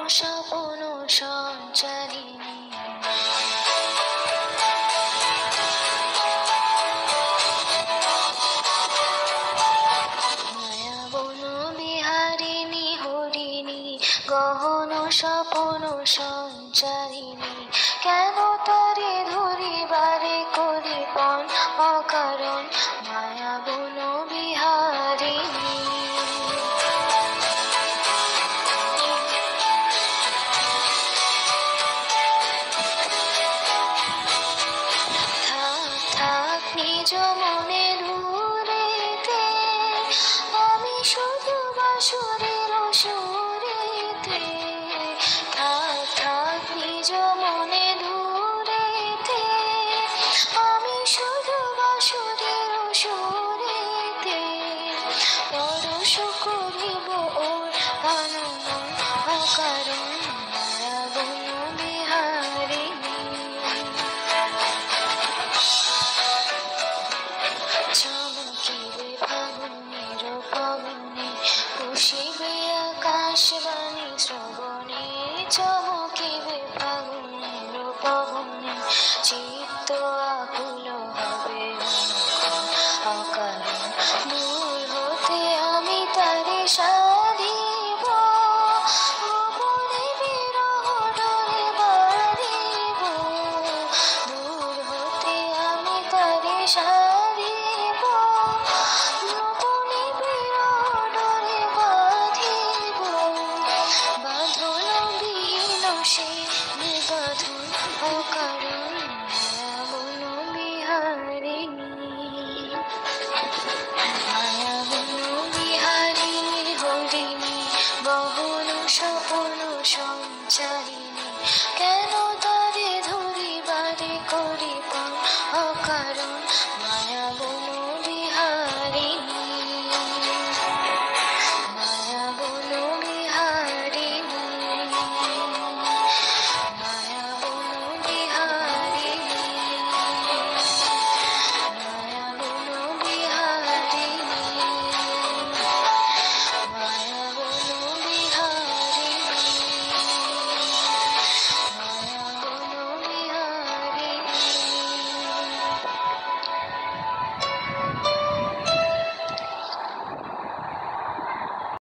স্বপ্ন সঞ্চারিণী মায়াবন বিহারিণী হরিণী গহন স্বপ্ন সঞ্চারিণী কেন তারে ধরিবারে করিপন অকারণ মায়াবন বিহারিণী নিজ মনে দূরেতে আমি শুধু বাঁশুরির সুরেতে থাক নিজ মনে দূরেতে আমি শুধু বাঁশুরির সুরেতে পরশ করিব ওর আনমন অকারণ মায়াবন বিহারিণী চমকিবে ফাগুনের পবনে পুষিবে আকাশবাণী শ্রবণে